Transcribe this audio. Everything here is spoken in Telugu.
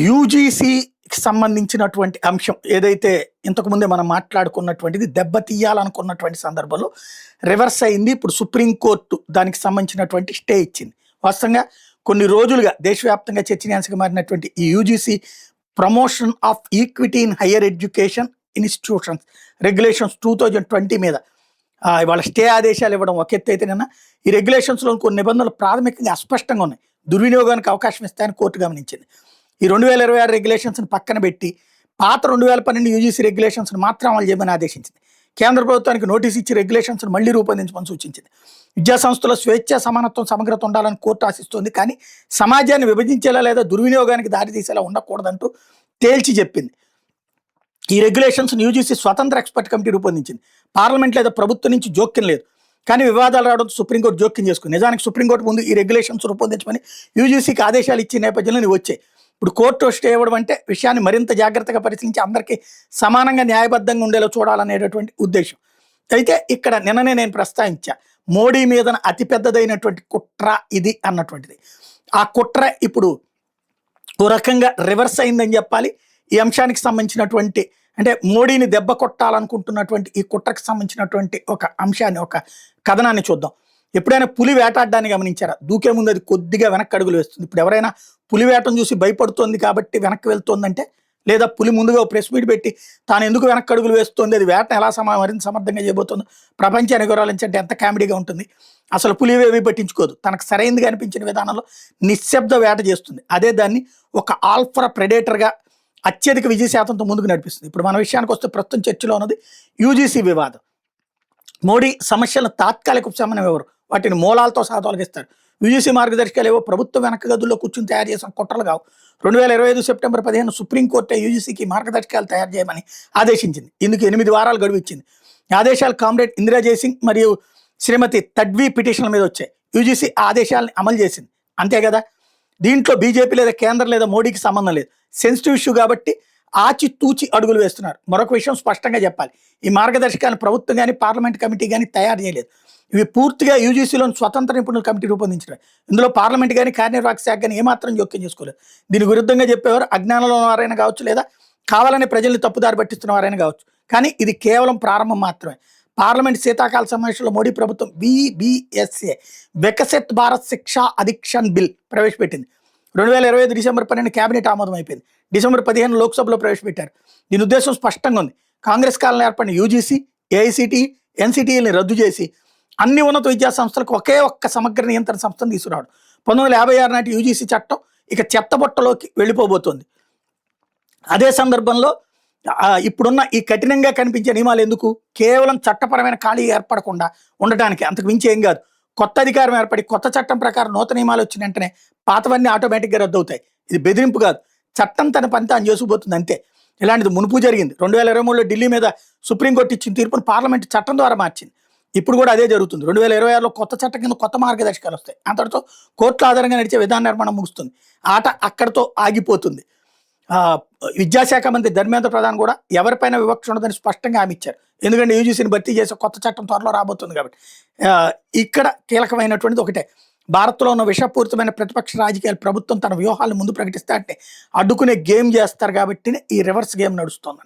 యూజీసీకి సంబంధించినటువంటి అంశం ఏదైతే ఇంతకుముందే మనం మాట్లాడుకున్నటువంటిది దెబ్బతీయాలనుకున్నటువంటి సందర్భంలో రివర్స్ అయింది. ఇప్పుడు సుప్రీంకోర్టు దానికి సంబంధించినటువంటి స్టే ఇచ్చింది. వాస్తవంగా కొన్ని రోజులుగా దేశవ్యాప్తంగా చర్చనీయాంశంగా మారినటువంటి ఈ UGC promotion of equity in higher education institutions regulations 2020 మీద ఇవాళ స్టే ఆదేశాలు ఇవ్వడం ఒక ఎత్తు అయితే నిన్న ఈ రెగ్యులేషన్స్లో కొన్ని నిబంధనలు ప్రాథమికంగా అస్పష్టంగా ఉన్నాయి, దుర్వినియోగానికి అవకాశం ఇస్తాయని కోర్టు గమనించింది. ఈ 2026 రెగ్యులేషన్స్ని పక్కన పెట్టి పాత 2012 యూజీసీ రెగ్యులేషన్స్ని మాత్రం అమలు చేయమని ఆదేశించింది. కేంద్ర ప్రభుత్వానికి నోటీస్ ఇచ్చి రెగ్యులేషన్స్ని మళ్లీ రూపొందించమని సూచించింది. విద్యాసంస్థల స్వేచ్ఛ, సమానత్వం, సమగ్రత ఉండాలని కోర్టు ఆశిస్తోంది, కానీ సమాజాన్ని విభజించేలా లేదా దుర్వినియోగానికి దారితీసేలా ఉండకూడదంటూ తేల్చి చెప్పింది. ఈ రెగ్యులేషన్స్ యూజీసీ స్వతంత్ర ఎక్స్పర్ట్ కమిటీ రూపొందించింది. పార్లమెంట్ లేదా ప్రభుత్వం నుంచి జోక్యం లేదు, కానీ వివాదాలు రావడంతో సుప్రీంకోర్టు జోక్యం చేసుకుంది. నిజానికి సుప్రీంకోర్టు ముందు ఈ రెగ్యులేషన్స్ రూపొందించమని యూజీసీకి ఆదేశాలు ఇచ్చిన నేపథ్యంలో వచ్చాయి. ఇప్పుడు కోర్టు స్టే ఇవ్వడం అంటే విషయాన్ని మరింత జాగ్రత్తగా పరిశీలించి అందరికీ సమానంగా న్యాయబద్ధంగా ఉండేలా చూడాలనేటటువంటి ఉద్దేశం. అయితే ఇక్కడ నిన్ననే నేను ప్రస్తావించా, మోడీ మీద అతిపెద్దదైనటువంటి కుట్ర ఇది అన్నటువంటిది. ఆ కుట్ర ఇప్పుడు ఓ రకంగా రివర్స్ అయిందని చెప్పాలి. ఈ అంశానికి సంబంధించినటువంటి అంటే మోడీని దెబ్బ కొట్టాలనుకుంటున్నటువంటి ఈ కుట్రకు సంబంధించినటువంటి ఒక అంశాన్ని, ఒక కథనాన్ని చూద్దాం. ఎప్పుడైనా పులి వేటాడడాన్ని గమనించారా? దూకే ముందు అది కొద్దిగా వెనక్కి అడుగులు వేస్తుంది. ఇప్పుడు ఎవరైనా పులి వేటను చూసి భయపడుతోంది కాబట్టి వెనక్కి వెళ్తోందంటే, లేదా పులి ముందుగా ప్రెస్ మీట్ పెట్టి తాను ఎందుకు వెనక్కి అడుగులు వేస్తుంది, అది వేటను ఎలా మరింత సమర్థంగా చేయబోతుందో ప్రపంచానికి వివరాలించంటే ఎంత కామెడీగా ఉంటుంది. అసలు పులి ఏవి పట్టించుకోదు, తనకు సరైనదిగా అనిపించిన విధానంలో నిశ్శబ్ద వేట చేస్తుంది. అదే దాన్ని ఒక ఆల్ఫా ప్రెడేటర్గా అత్యధిక విజయ శాతంతో ముందుకు నడిపిస్తుంది. ఇప్పుడు మన విషయానికి వస్తే ప్రస్తుతం చర్చలో ఉన్నది యూజీసీ వివాదం. మోడీ సమస్యలను తాత్కాలిక ఉపశమనం ఎవరు, వాటిని మూలాలతో సహా తొలగిస్తారు. యూజీసీ మార్గదర్శకాలు ఏవో ప్రభుత్వ వెనక గదుల్లో కూర్చుని తయారు చేసిన కుట్రలు కావు. 2025 సెప్టెంబర్ 15 సుప్రీంకోర్టు యూజీసీకి మార్గదర్శకాలు తయారు చేయమని ఆదేశించింది. ఇందుకు 8 వారాలు గడువు ఇచ్చింది. ఆదేశాలు కామ్రేడ్ ఇందిరా జైసింగ్ మరియు శ్రీమతి తడ్వీ పిటిషన్ల మీద వచ్చాయి. యూజీసీ ఆదేశాలను అమలు చేసింది, అంతే కదా. దీంట్లో బీజేపీ లేదా కేంద్రం లేదా మోడీకి సంబంధం లేదు. సెన్సిటివ్ ఇష్యూ కాబట్టి ఆచితూచి అడుగులు వేస్తున్నారు. మరొక విషయం స్పష్టంగా చెప్పాలి, ఈ మార్గదర్శకాలను ప్రభుత్వం కానీ పార్లమెంట్ కమిటీ కానీ తయారు చేయలేదు. ఇవి పూర్తిగా యూజీసీలోని స్వతంత్ర నిపుణుల కమిటీ రూపొందించడం. ఇందులో పార్లమెంట్ కానీ కార్యనిర్వాహక శాఖ కానీ ఏమాత్రం జోక్యం చేసుకోలేదు. దీని విరుద్ధంగా చెప్పేవారు అజ్ఞానంలో వారైనా కావచ్చు, లేదా కావాలని ప్రజల్ని తప్పుదారి పట్టిస్తున్న వారైనా కావచ్చు. కానీ ఇది కేవలం ప్రారంభం మాత్రమే. పార్లమెంట్ శీతాకాల సమావేశంలో మోడీ ప్రభుత్వం విబిఎస్ఏ వికసిత్ భారత్ శిక్షా అధిక్షన్ బిల్ ప్రవేశపెట్టింది. 2025 డిసెంబర్ 12 కేబినెట్ ఆమోదం అయిపోయింది. డిసెంబర్ 15 లోక్సభలో ప్రవేశపెట్టారు. దీని ఉద్దేశం స్పష్టంగా ఉంది, కాంగ్రెస్ కాలంలో ఏర్పడిన యూజీసీ, ఏఐసిటిఈ, ఎన్సిటిఈని రద్దు చేసి అన్ని ఉన్నత విద్యా సంస్థలకు ఒకే ఒక్క సమగ్ర నియంత్రణ సంస్థను తీసుకురావడం. 1956 నాటి యూజీసీ చట్టం ఇక చెత్తబొట్టలోకి వెళ్ళిపోబోతోంది. అదే సందర్భంలో ఇప్పుడున్న ఈ కఠినంగా కనిపించే నియమాలు ఎందుకు? కేవలం చట్టపరమైన ఖాళీ ఏర్పడకుండా ఉండటానికి, అంతకు మించి ఏం కాదు. కొత్త అధికారం ఏర్పడి కొత్త చట్టం ప్రకారం నూతన నియమాలు వచ్చిన వెంటనే పాతవన్నీ ఆటోమేటిక్గా రద్దు అవుతాయి. ఇది బెదిరింపు కాదు, చట్టం తన పని తాను చేసుకుపోతుంది అంతే. ఇలాంటిది మునుపు జరిగింది. 2023లో ఢిల్లీ మీద సుప్రీంకోర్టు ఇచ్చిన తీర్పును పార్లమెంట్ చట్టం ద్వారా మార్చింది. ఇప్పుడు కూడా అదే జరుగుతుంది. 2026లో కొత్త చట్టం కింద కొత్త మార్గదర్శకాలు వస్తాయి. అంతటితో కోర్టుల ఆధారంగా నడిచే విధాన నిర్మాణం ముగుస్తుంది. ఆట అక్కడితో ఆగిపోతుంది. విద్యాశాఖ మంత్రి ధర్మేంద్ర ప్రధాన్ కూడా ఎవరిపైన వివక్ష ఉండదని స్పష్టంగా హామీ ఇచ్చారు. ఎందుకంటే యూజీసీని భర్తీ చేసే కొత్త చట్టం త్వరలో రాబోతుంది కాబట్టి. ఇక్కడ కీలకమైనటువంటిది ఒకటే, భారత్లో ఉన్న విషపూరితమైన ప్రతిపక్ష రాజకీయాలు ప్రభుత్వం తన వ్యూహాలను ముందు ప్రకటిస్తే అంటే అడ్డుకునే గేమ్ చేస్తారు కాబట్టి ఈ రివర్స్ గేమ్ నడుస్తుంది.